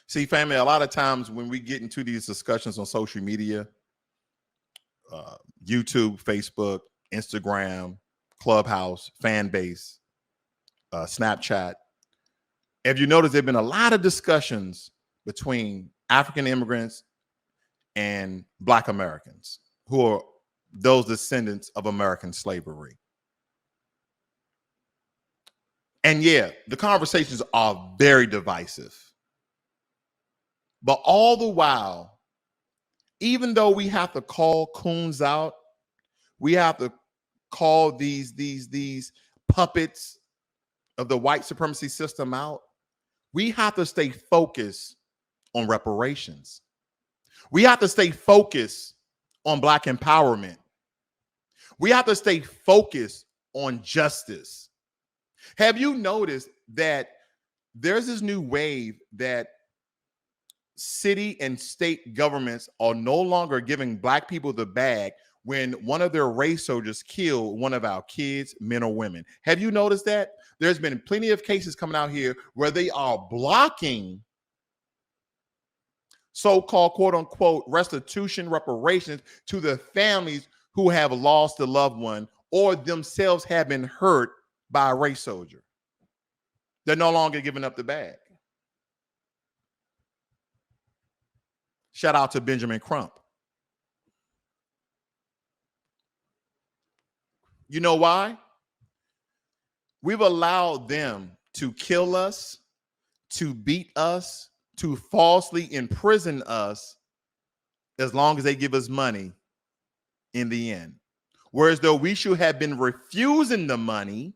See, family, a lot of times when we get into these discussions on social media, YouTube, Facebook, Instagram, Clubhouse, fan base, Snapchat, if you notice, there have been a lot of discussions between African immigrants and Black Americans who are those descendants of American slavery. And yeah, the conversations are very divisive. But all the while, even though we have to call coons out, we have to call these puppets of the white supremacy system out, we have to stay focused on reparations. We have to stay focused on Black empowerment. We have to stay focused on justice. Have you noticed that there's this new wave that city and state governments are no longer giving Black people the bag when one of their race soldiers killed one of our kids, men or women? Have you noticed that? There's been plenty of cases coming out here where they are blocking so-called quote unquote restitution, reparations to the families who have lost a loved one or themselves have been hurt by a race soldier. They're no longer giving up the bag. Shout out to Benjamin Crump. You know why? We've allowed them to kill us, to beat us, to falsely imprison us as long as they give us money in the end. Whereas though we should have been refusing the money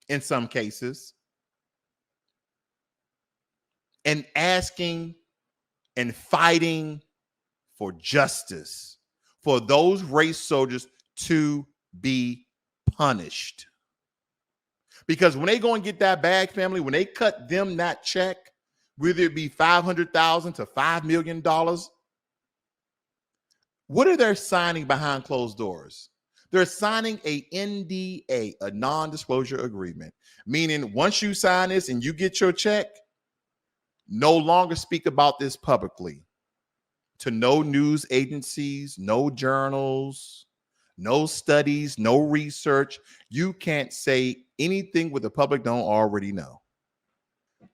in some cases and asking and fighting for justice, for those race soldiers to be punished. Because when they go and get that bag, family, when they cut them that check, whether it be $500,000 to $5 million, what are they signing behind closed doors? They're signing a NDA, a non-disclosure agreement, meaning once you sign this and you get your check, no longer speak about this publicly to no news agencies, no journals, no studies, no research. You can't say anything what the public don't already know.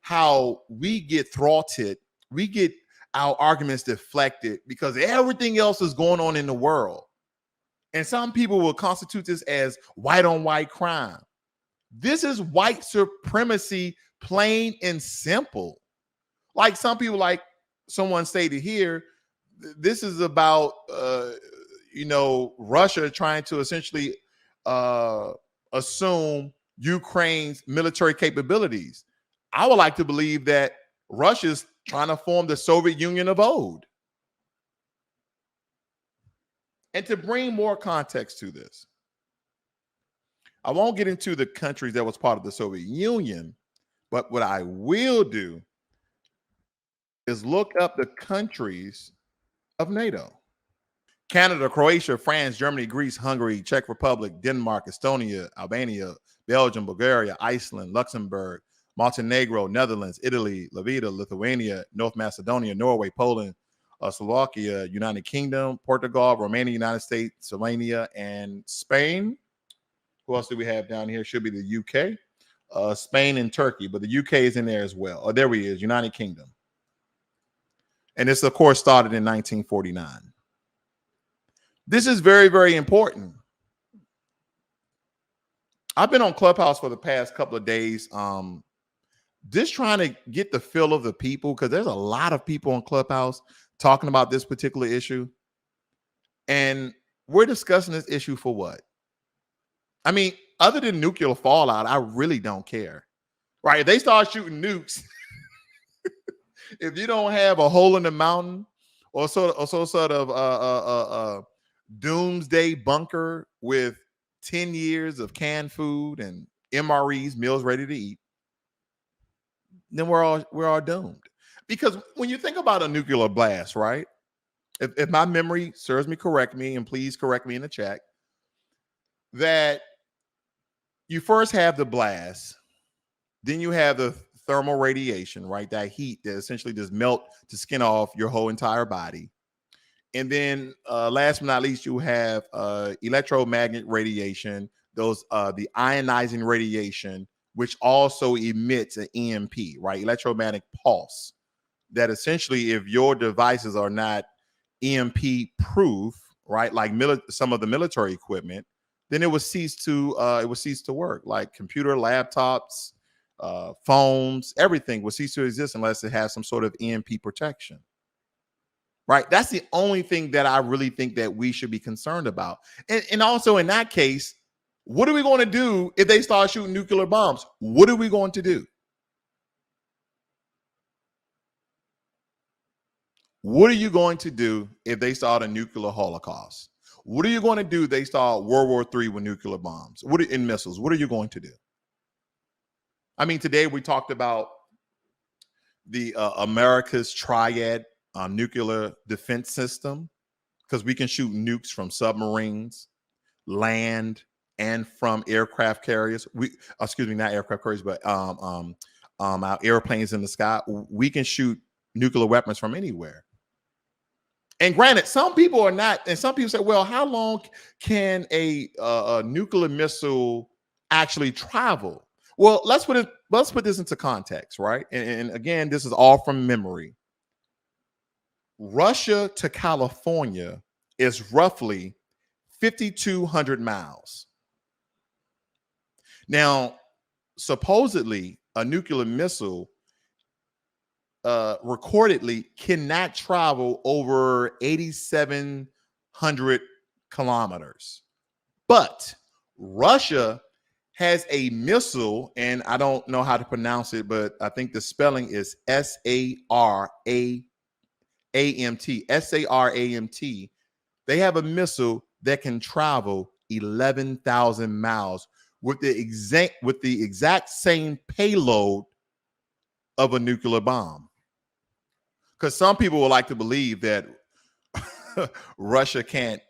How we get thwarted, we get our arguments deflected because everything else is going on in the world. And some people will constitute this as white on white crime. This is white supremacy, plain and simple. Like some people, like someone stated here, this is about, Russia trying to essentially assume Ukraine's military capabilities. I would like to believe that Russia's trying to form the Soviet Union of old. And to bring more context to this, I won't get into the countries that was part of the Soviet Union, but what I will do is look up the countries of NATO. Canada, Croatia, France, Germany, Greece, Hungary, Czech Republic, Denmark, Estonia, Albania, Belgium, Bulgaria, Iceland, Luxembourg, Montenegro, Netherlands, Italy, Latvia, Lithuania, North Macedonia, Norway, Poland, Slovakia, United Kingdom, Portugal, Romania, United States, Slovenia, and Spain. Who else do we have down here? Should be the UK, Spain and Turkey, but the UK is in there as well. Oh, there he is, United Kingdom. And this, of course, started in 1949. This is very, very important. I've been on Clubhouse for the past couple of days, just trying to get the feel of the people, because there's a lot of people on Clubhouse talking about this particular issue. And we're discussing this issue for what? I mean, other than nuclear fallout, I really don't care. Right? If they start shooting nukes, if you don't have a hole in the mountain or sort of doomsday bunker with 10 years of canned food and MREs, meals ready to eat, then we're all doomed. Because when you think about a nuclear blast, right? If my memory serves me, correct me, and please correct me in the chat, that you first have the blast, then you have the thermal radiation, right? That heat that essentially just melt the skin off your whole entire body. And then last but not least, you have electromagnetic radiation, the ionizing radiation, which also emits an EMP, right? Electromagnetic pulse. That essentially, if your devices are not EMP proof, right, like some of the military equipment, then it would cease to work. Like computer, laptops, phones, everything would cease to exist unless it has some sort of EMP protection. Right. That's the only thing that I really think that we should be concerned about. And also in that case, what are we going to do if they start shooting nuclear bombs? What are we going to do? What are you going to do if they start a nuclear holocaust? What are you going to do if they start World War III with nuclear bombs? In missiles? What are you going to do? I mean, today we talked about the America's triad nuclear defense system, because we can shoot nukes from submarines, land, and from aircraft carriers. Not aircraft carriers, but our airplanes in the sky. We can shoot nuclear weapons from anywhere. And granted, some people are not, and some people say, well, how long can a nuclear missile actually travel? Well, let's put this into context, right? And again, this is all from memory. Russia to California is roughly 5,200 miles. Now, supposedly, a nuclear missile recordedly cannot travel over 8,700 kilometers. But Russia has a missile, and I don't know how to pronounce it, but I think the spelling is SARAMT. SARAMT. They have a missile that can travel 11,000 miles with the exact same payload of a nuclear bomb. Because some people would like to believe that Russia can't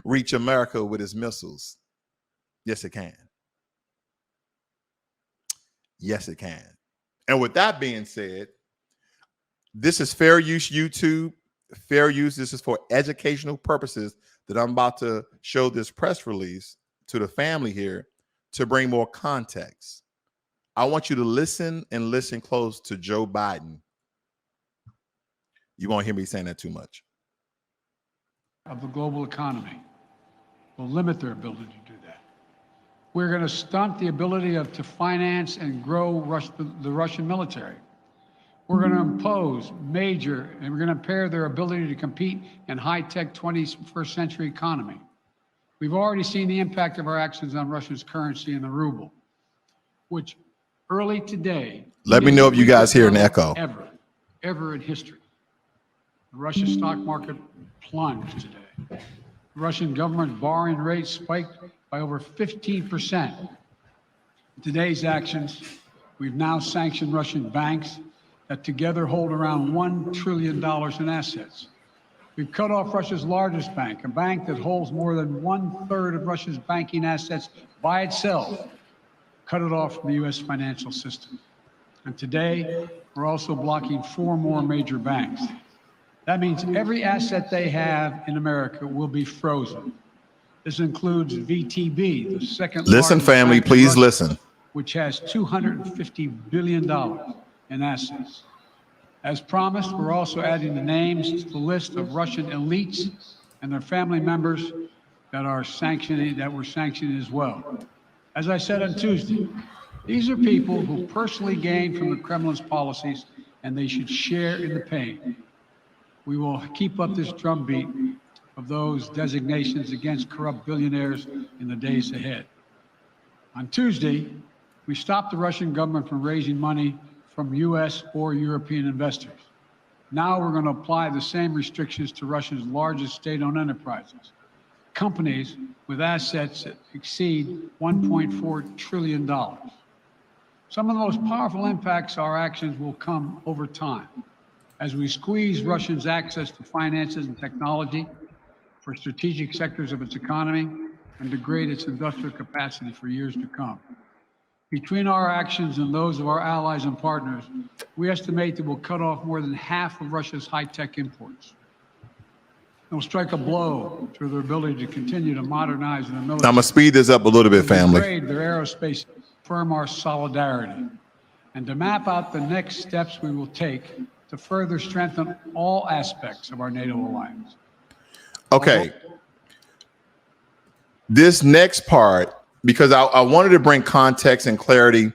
reach America with its missiles. Yes, it can. Yes, it can. And with that being said, this is fair use YouTube. Fair use. This is for educational purposes that I'm about to show this press release to the family here to bring more context. I want you to listen and listen close to Joe Biden. You won't hear me saying that too much. Of the global economy will limit their ability to do that. We're going to stunt the ability to finance and grow the Russian military. We're going to impose and we're going to impair their ability to compete in high-tech 21st century economy. We've already seen the impact of our actions on Russia's currency and the ruble, which early today. Let me know if you guys hear an echo. Ever in history. The Russian stock market plunged today. The Russian government borrowing rate spiked by over 15%. In today's actions, we've now sanctioned Russian banks that together hold around $1 trillion in assets. We've cut off Russia's largest bank, a bank that holds more than 1/3 of Russia's banking assets by itself, cut it off from the U.S. financial system. And today, we're also blocking 4 more major banks. That means every asset they have in America will be frozen. This includes VTB, the second largest. Listen, family, please listen. Which has $250 billion in assets. As promised, we're also adding the names to the list of Russian elites and their family members that were sanctioned as well. As I said on Tuesday, these are people who personally gained from the Kremlin's policies, and they should share in the pain. We will keep up this drumbeat of those designations against corrupt billionaires in the days ahead. On Tuesday, we stopped the Russian government from raising money from U.S. or European investors. Now we're going to apply the same restrictions to Russia's largest state-owned enterprises, companies with assets that exceed $1.4 trillion. Some of the most powerful impacts our actions will come over time as we squeeze Russia's access to finances and technology for strategic sectors of its economy and degrade its industrial capacity for years to come. Between our actions and those of our allies and partners, we estimate that we'll cut off more than half of Russia's high-tech imports. It will strike a blow to their ability to continue to modernize their military. I'm going to speed this up a little bit, family. Degrade their aerospace, firm our solidarity, and to map out the next steps we will take to further strengthen all aspects of our NATO alliance. Okay. This next part, because I wanted to bring context and clarity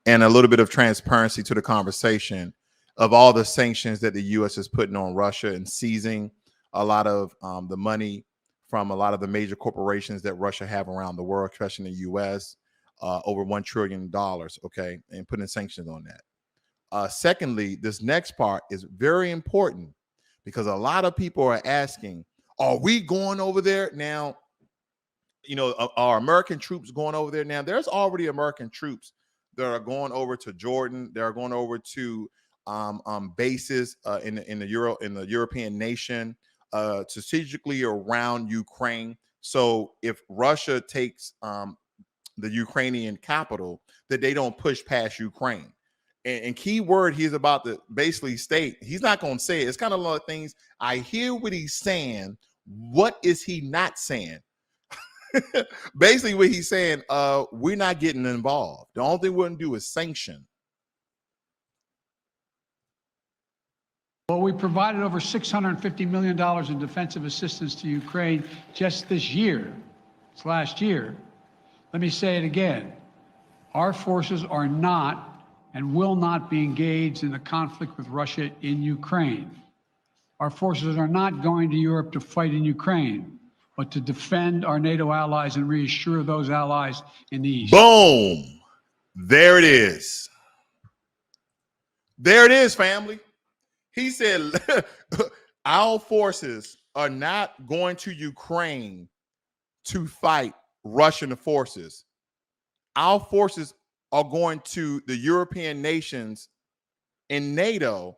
and a little bit of transparency to the conversation of all the sanctions that the U.S. is putting on Russia and seizing a lot of the money from a lot of the major corporations that Russia have around the world, especially in the U.S., over $1 trillion, okay, and putting sanctions on that. Secondly, this next part is very important because a lot of people are asking, are we going over there now? You know, are American troops going over there now? There's already American troops that are going over to Jordan. They're going over to bases in the European nation, strategically around Ukraine. So if Russia takes the Ukrainian capital, that they don't push past Ukraine. And key word he's about to basically state, he's not going to say it. It's kind of a lot of things. I hear what he's saying. What is he not saying? Basically what he's saying, we're not getting involved. The only thing we're going to do is sanction. Well, we provided over $650 million in defensive assistance to Ukraine just this year. It's last year. Let me say it again. Our forces are not and will not be engaged in the conflict with Russia in Ukraine. Our forces are not going to Europe to fight in Ukraine, but to defend our NATO allies and reassure those allies in the East. Boom. There it is. There it is, family. He said, our forces are not going to Ukraine to fight Russian forces. Our forces are going to the European nations in NATO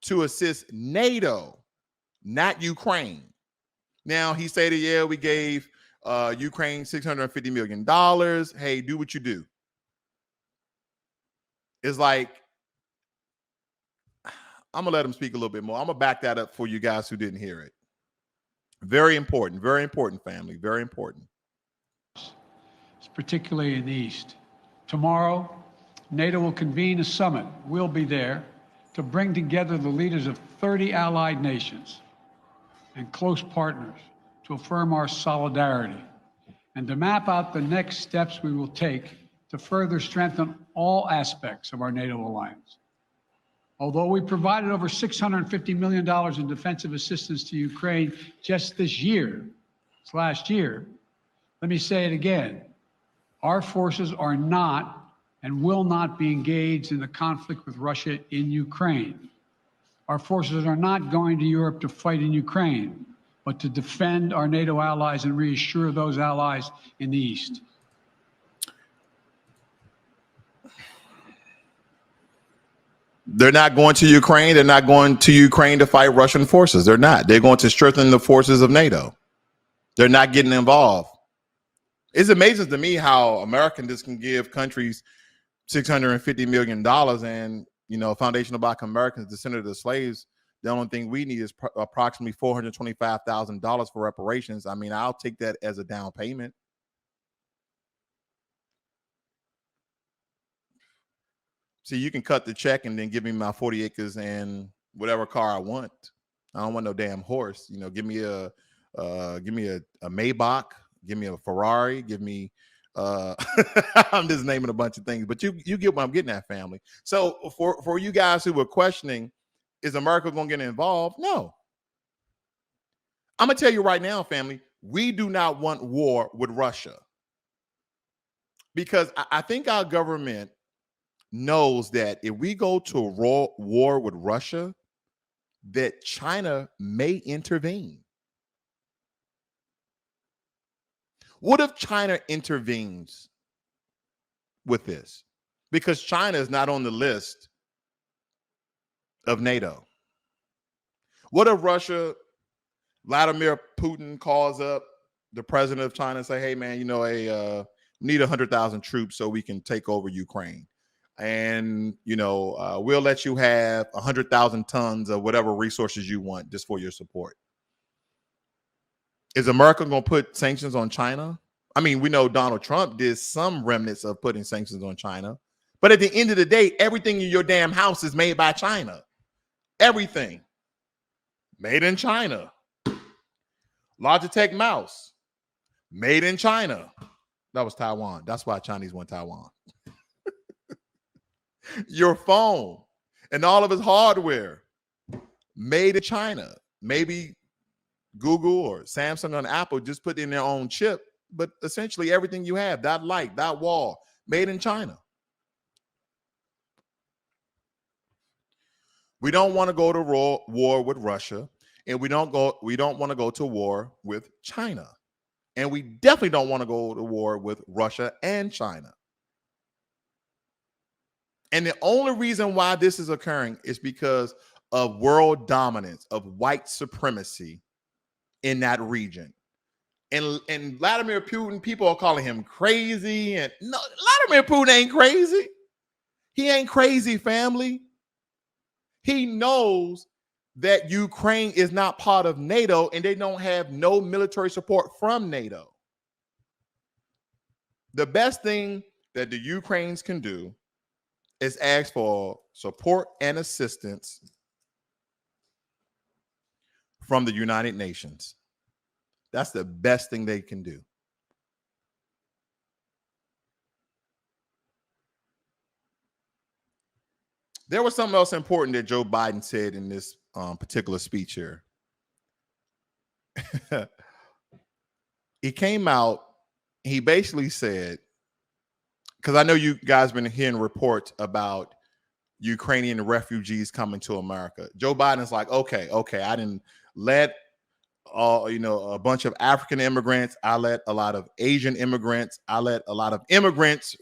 to assist NATO, not Ukraine. Now, he stated, yeah, we gave Ukraine $650 million. Hey, do what you do. It's like, I'm going to let him speak a little bit more. I'm going to back that up for you guys who didn't hear it. Very important, family, very important. Particularly in the East. Tomorrow, NATO will convene a summit. We'll be there to bring together the leaders of 30 allied nations and close partners to affirm our solidarity and to map out the next steps we will take to further strengthen all aspects of our NATO alliance. Although we provided over $650 million in defensive assistance to Ukraine just this year, it's last year, let me say it again. Our forces are not and will not be engaged in the conflict with Russia in Ukraine. Our forces are not going to Europe to fight in Ukraine, but to defend our NATO allies and reassure those allies in the East. They're not going to Ukraine. They're not going to Ukraine to fight Russian forces. They're not. They're going to strengthen the forces of NATO. They're not getting involved. It's amazing to me how Americans can give countries $650 million and, you know, Foundation of Black Americans, Descendant of Slaves, the only thing we need is approximately $425,000 for reparations. I mean, I'll take that as a down payment. See, you can cut the check and then give me my 40 acres and whatever car I want. I don't want no damn horse. You know, give me a Maybach, give me a Ferrari, give me I'm just naming a bunch of things, but you get what I'm getting at, family. So for you guys who were questioning, is America going to get involved? No. I'm going to tell you right now, family, we do not want war with Russia. Because I think our government knows that if we go to a war with Russia, that China may intervene. What if China intervenes with this? because China is not on the list of NATO. What if Vladimir Putin calls up the president of China and say, hey, man, we need 100,000 troops so we can take over Ukraine. And, we'll let you have 100,000 tons of whatever resources you want just for your support. Is America going to put sanctions on China? I mean, we know Donald Trump did some remnants of putting sanctions on China. But at the end of the day, everything in your damn house is made by China. Everything. Made in China. Logitech mouse. Made in China. That was Taiwan. That's why Chinese won Taiwan. Your phone and all of its hardware made in China. Maybe Google or Samsung and Apple just put in their own chip, but essentially everything you have, that light, that wall, made in China. We don't want to go to war with Russia, and we don't want to go to war with China. And we definitely don't want to go to war with Russia and China. And the only reason why this is occurring is because of world dominance, of white supremacy in that region. And Vladimir Putin, people are calling him crazy. And no, Vladimir Putin ain't crazy. He ain't crazy, family. He knows that Ukraine is not part of NATO and they don't have no military support from NATO. The best thing that the Ukrainians can do is ask for support and assistance from the United Nations. That's the best thing they can do. There was something else important that Joe Biden said in this particular speech here. He came out, he basically said, because I know you guys been hearing reports about Ukrainian refugees coming to America. Joe Biden's like, okay, I didn't let a bunch of African immigrants. I let a lot of Asian immigrants. I let a lot of immigrants,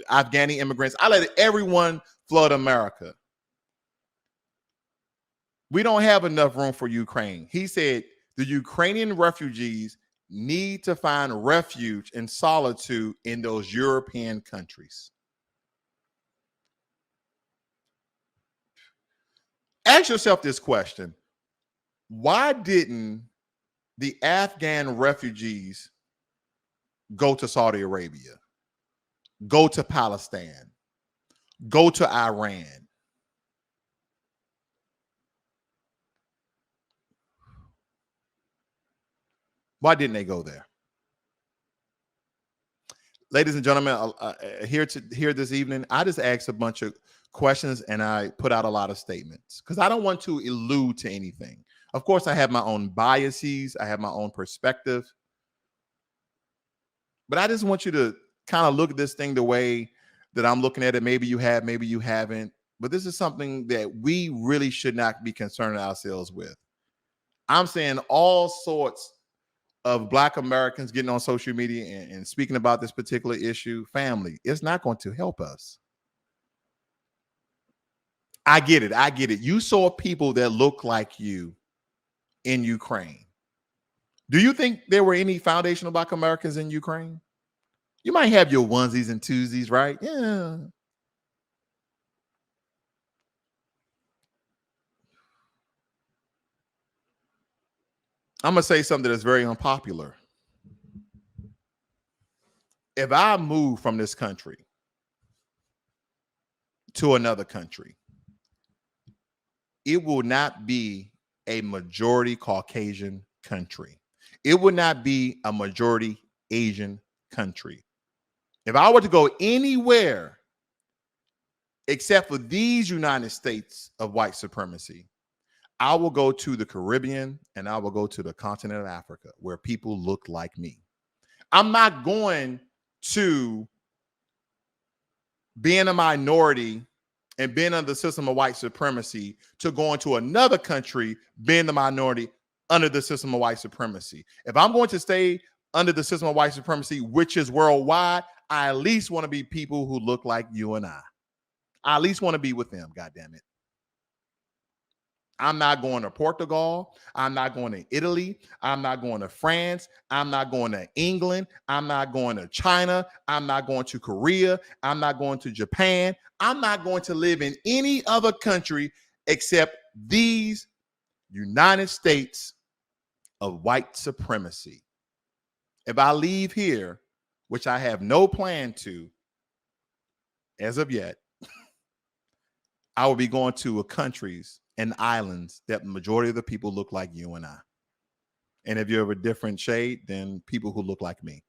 Afghani immigrants. I let everyone flood America. We don't have enough room for Ukraine. He said the Ukrainian refugees need to find refuge and solitude in those European countries. Ask yourself this question. Why didn't the Afghan refugees go to Saudi Arabia, go to Palestine, go to Iran? Why didn't they go there? Ladies and gentlemen, here this evening, I just asked a bunch of questions and I put out a lot of statements because I don't want to allude to anything. Of course, I have my own biases. I have my own perspective. But I just want you to kind of look at this thing the way that I'm looking at it. Maybe you have, maybe you haven't. But this is something that we really should not be concerning ourselves with. I'm saying all sorts of Black Americans getting on social media and speaking about this particular issue. Family, it's not going to help us. I get it. You saw people that look like you in Ukraine. Do you think there were any foundational Black Americans in Ukraine? You might have your onesies and twosies, right? Yeah. I'm going to say something that's very unpopular. If I move from this country to another country, it will not be a majority Caucasian country. It would not be a majority Asian country. If I were to go anywhere except for these United States of white supremacy, I will go to the Caribbean and I will go to the continent of Africa where people look like me. I'm not going to being a minority and being under the system of white supremacy to go into another country being the minority under the system of white supremacy. If I'm going to stay under the system of white supremacy, which is worldwide, I at least want to be people who look like you and I. I at least want to be with them, God damn it. I'm not going to Portugal. I'm not going to Italy. I'm not going to France. I'm not going to England. I'm not going to China. I'm not going to Korea. I'm not going to Japan. I'm not going to live in any other country except these United States of white supremacy. If I leave here, which I have no plan to as of yet, I will be going to countries and islands that the majority of the people look like you and I. And if you're of a different shade, then people who look like me.